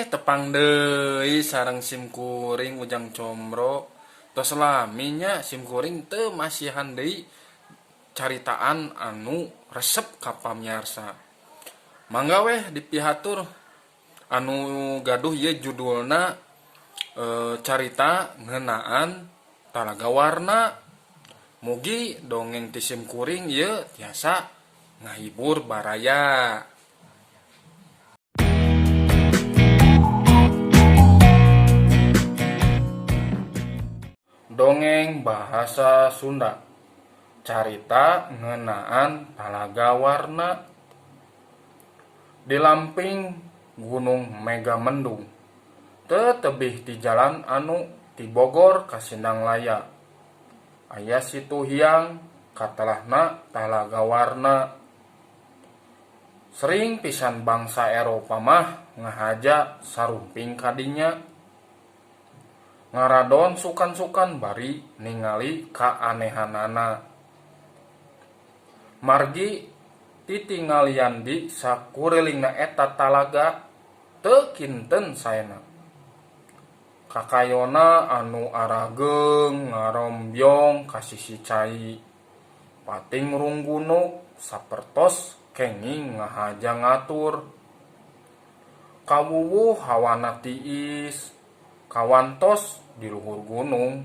tepang deui sareng simkuring Ujang Combro. Tos laminya simkuring teu masihan deui caritaan anu resep ka pamiarsa. Mangga weh dipihatur anu gaduh ieu judulna carita ngeunaan Talaga Warna. Mugi dongeng ti simkuring ieu tiasa ngahibur baraya. Dongeng bahasa Sunda. Carita ngeunaan Talaga Warna. Di lamping Gunung Megamendung, teu tebih di jalan anu ti Bogor ka Sindanglaya, aya situ hiang katelahna Talaga Warna. Sering pisan bangsa Eropa mah ngahaja sarumping kadinya, ngaradon sukan-sukan bari ningali kaanehanana. Margi titinggalian di sakurelingna eta talaga teu kinten saena. Kakayona anu arageung ngarombyong ka sisi cai, pating runggunuk sapertos kenging ngahaja ngatur. Kawuwuh hawana tiis, kawantos di luhur gunung.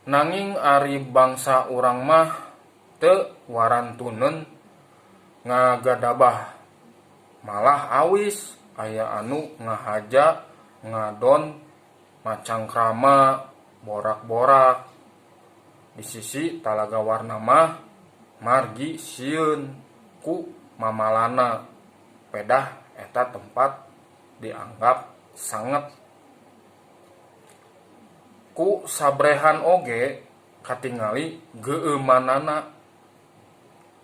Nanging ari bangsa urang mah teu warantuneun ngagadabah, malah awis aya anu ngahaja ngadon macangkrama borak-borak. Di sisi Talaga Warna mah margi sieun ku mamalana, pedah eta tempat dianggap sanget. Ku sabrehan oge katingali geueumanana,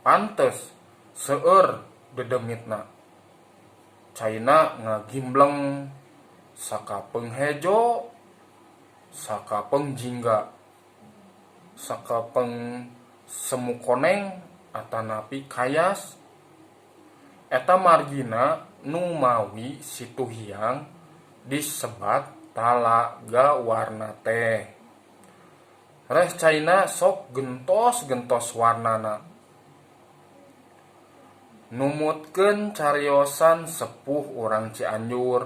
pantes seueur dedemitna. Caina ngagimbleng sakapeung hejo, sakapeung jingga, sakapeung semu koneng atanapi kayas. Eta margina nu mawi situ hiang disebat Talaga Warna teh. Reh caina sok gentos-gentos warnana. Numutkeun cariosan sepuh urang Cianjur,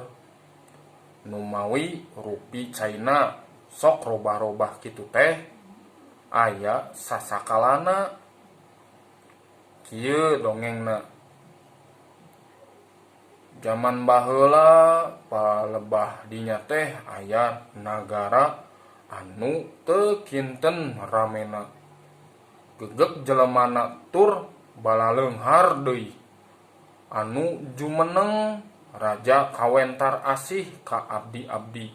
nu mawi rupi caina sok robah-robah kitu teh aya sasakalana. Kieu dongengna. Zaman baheula palebah dinya teh aya nagara anu teu kinten ramena. Gegeg jelemana tur balaleunghar deui, anu jumeneng raja kawentar asih ka abdi-abdi.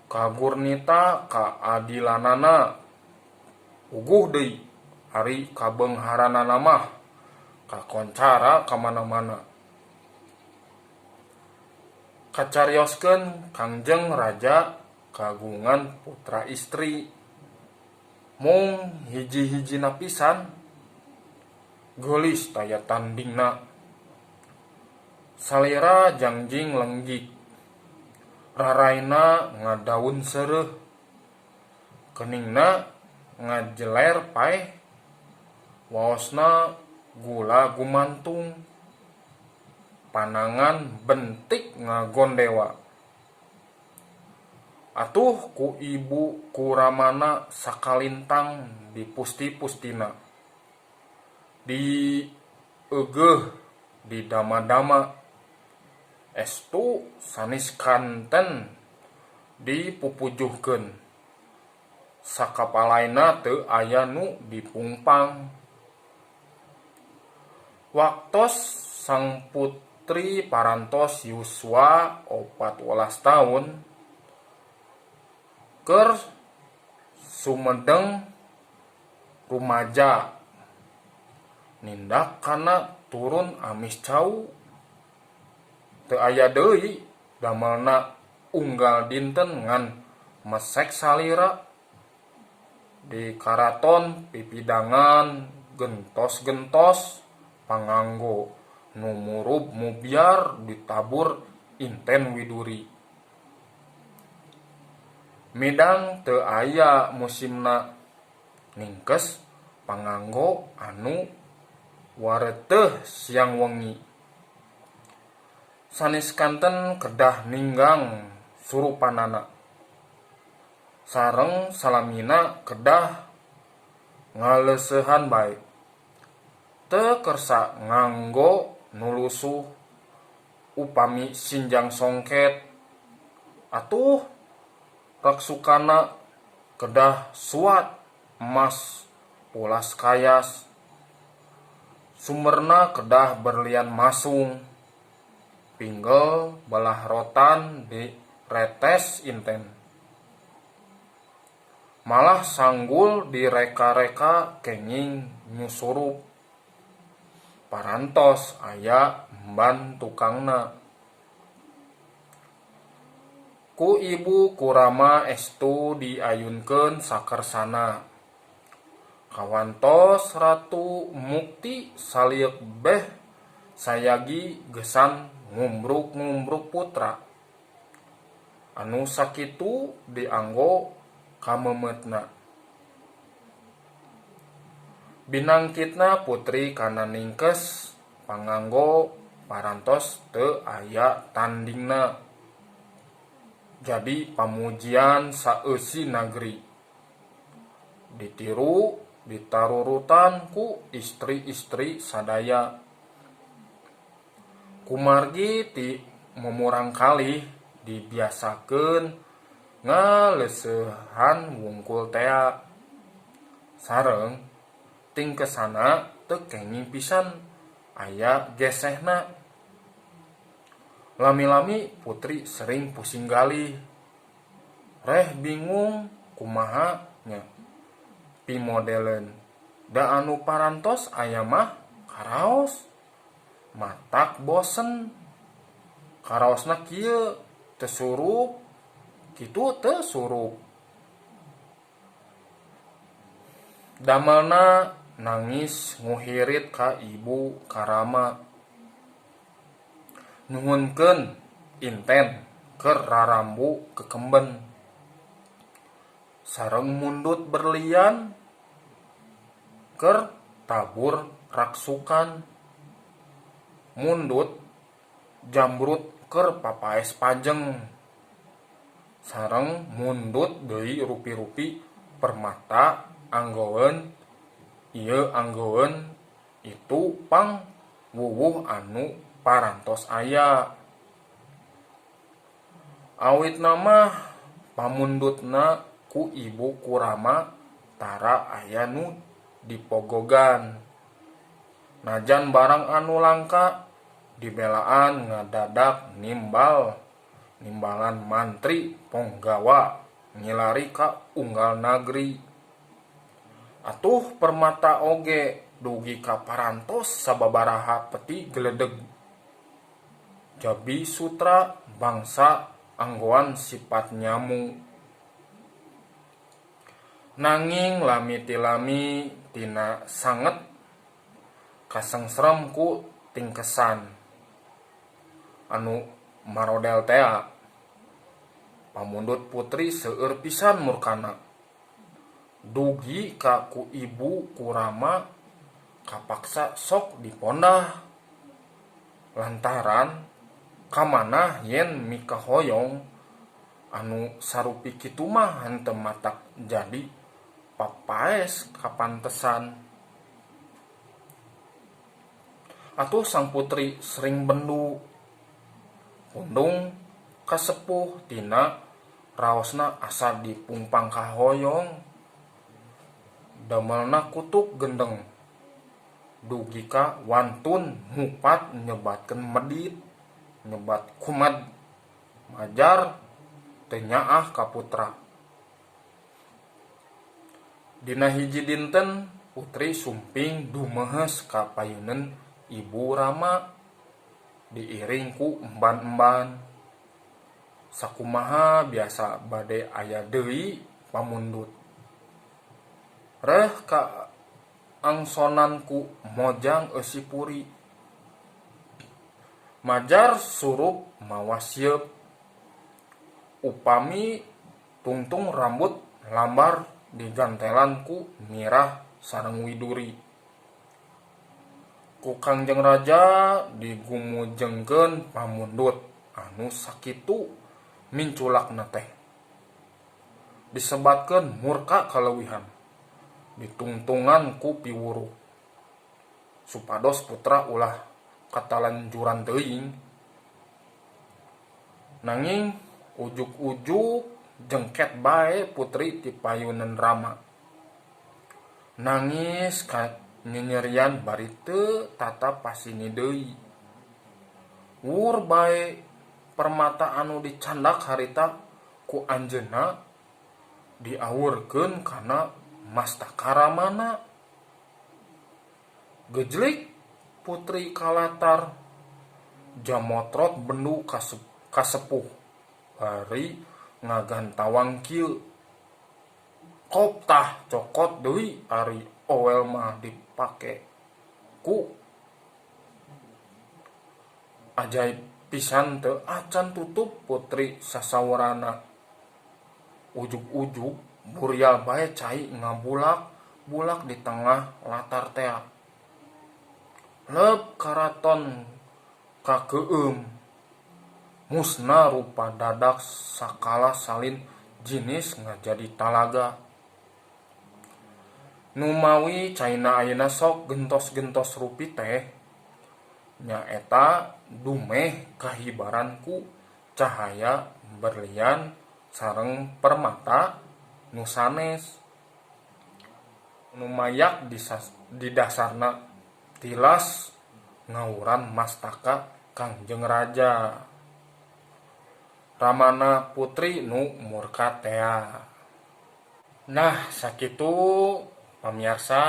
Kagurnita kaadilanana uguh deui, ari kabeungharanana mah kakoncara kamana-mana. Kacarioskeun Kangjeng Raja kagungan putra istri, mung hiji-hijina pisan geulis taya tandingna. Salira jangjing lenggik, raraina ngadaun seureut, keningna ngajeler paeh, waosna gula gumantung, panangan bentik ngagondewa. Atuh ku ibu kuramana sakalintang di pusti-pustina, di eugeuh di dama-dama, estu sanis kanten dipupujuhkeun. Sakapalaina teu aya nu dipungpang. Waktos sang putri parantos yuswa 14 taun, keur sumedeng rumaja, nindak kana turun amis cau. Teu aya deui damelna unggal dinten ngan mesek salira. Di karaton pipidangan gentos-gentos panganggo nu murub mubiar ditabur Inten Widuri. Midang teu aya musimna ningkes panganggo anu wareteh siang wengi. Sanis kanten kedah ninggang surupanana. Sareng salamina kedah ngaleusehan bae. Teu kersa nganggo nulusuh upami sinjang songket. Atuh raksukana kedah suat emas pulas kayas. Sumberna kedah berlian masung. Pinggel belah rotan di retes Inten. Malah sanggul di reka-reka kenging nyusurup. Parantos aya emban tukangna. Ku ibu kurama estu diayunkeun sakersana. Kawantos Ratu Mukti saliek beh sayagi gesan ngumbruk-ngumbruk putra. Anu sakitu dianggo kamemetna. Binangkitna putri kana ningkes panganggo parantos teu aya tandingna. Jadi pamujian saeusi nagri. Ditiru ditarurutan ku istri-istri sadaya. Kumargi ti memurang kalih dibiasakeun ngaleusehan wungkul tea. Sareng tingkesana teu kenging pisan aya gesehna. Lami-lami putri sering pusing galih. Reh bingung kumaha nya pimodelen. Da anu parantos aya mah karaos. Matak bosen. Karaosna kieu teu surup, kitu teu surup. Damelna nangis nguhirit ka ibu Karama. Nuhunkeun Inten keur rarambu kekemben. Sareng mundut berlian keur tabur raksukan. Mundut jambrut keur papaes pajeng. Sareng mundut deui rupi-rupi permata anggoeun ieu anggoeun itu pang wuwuh anu parantos aya. Awitna mah pamundutna ku ibu Kurama tara aya nu dipogogan. Najan barang anu langka dibelaan ngadadak nimbalan mantri ponggawa ngilari ka unggal nagri. Atuh permata oge dugi ka parantos sababaraha peti geledeg. Jabi sutra bangsa anggoan sifat nyamu. Nanging lami-tilami tina sanget kasengsrem ku tingkesan anu marodel tea. Pamundut putri seueur pisan murkana. Dugi ka ku ibu Kurama kapaksa sok dipondah. Lantaran kamana yen mika hoyong anu sarupi kitu mah henteu matak jadi papaes kapantesan. Atuh sang putri sering bendu pundung kasepuh tina raosna asa dipungpang kahoyong. Damelna kutuk gendeng dugi ka wantun mupat nyebatkeun medit. Nyebat kumad majar teu nyaah ka putra. Dina hiji dinten putri sumping dumehes ka payuneun ibu Rama diiring ku emban-emban. Sakumaha biasa bade aya deui pamundut. Reh ka angsonan ku mojang eusi puri. Majar surup mawa sieup. Upami tungtung rambut lambar digantelan ku mirah sareng widuri. Ku Kangjeng Raja digumujengkeun pamundut anu sakitu minculakna teh. Disebatkeun murka kaleuwihan. Ditungtungan ku piwuru. Supados putra ulah katalanjuran teuing. Nanging ujuk-ujuk jengket bae putri ti payunan Rama. Nangis nyerian bari teu tatap pasini deui. Wur bae permata anu dicandak harita ku anjeunna diawurkeun kana mastaka Ramana. Gejlik putri kalatar jamotrot bendu kasepuh bari ngagantawang kieu. Kop tah cokot deui ari owel mah dipake ku. Ajaib pisan teu acan tutup putri sasawarana. Ujug-ujug burial bae cai ngabulak-bulak di tengah latar tea. Leup karaton kakeueum. Musna rupa dadak sakala salin jinis ngajadi talaga. Numawi caina ayeuna sok gentos-gentos rupi teh nyaeta dumeh kahibaran ku cahaya berlian sareng permata nu sanes. Numayak di dasarna tilas ngawuran mastaka Kangjeng Raja. Ramana putri nu murka tea. Nah, sakitu pamirsa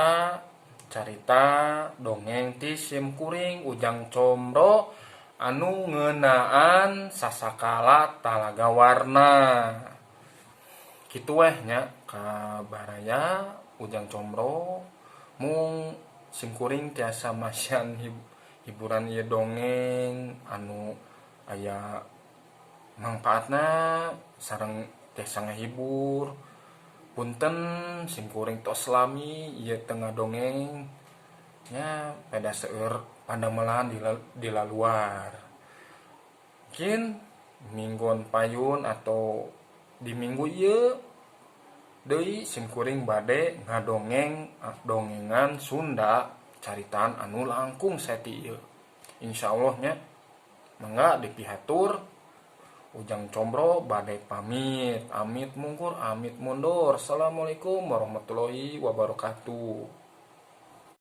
carita dongeng ti Simkuring Ujang Combro anu ngeunaan sasakala Talaga Warna. Kitu weh nya kabaraya Ujang Combro mung Simkuring tiasa masian hiburan ieu dongeng anu aya mangpaatna sareng tiasa ngahibur. Punten Simkuring tos lami ieu tengah dongeng nya pada seueur pandamelahan di laluar. Mungkin mingguan payun atau di minggu ieu deui Simkuring bade ngadongeng dongengan Sunda caritaan anu langkung seti ieu. Insyaallah nya mangga dipihatur Ujang Combro bade pamit. Amit mungkur amit mundur. Assalamualaikum warahmatullahi wabarakatuh.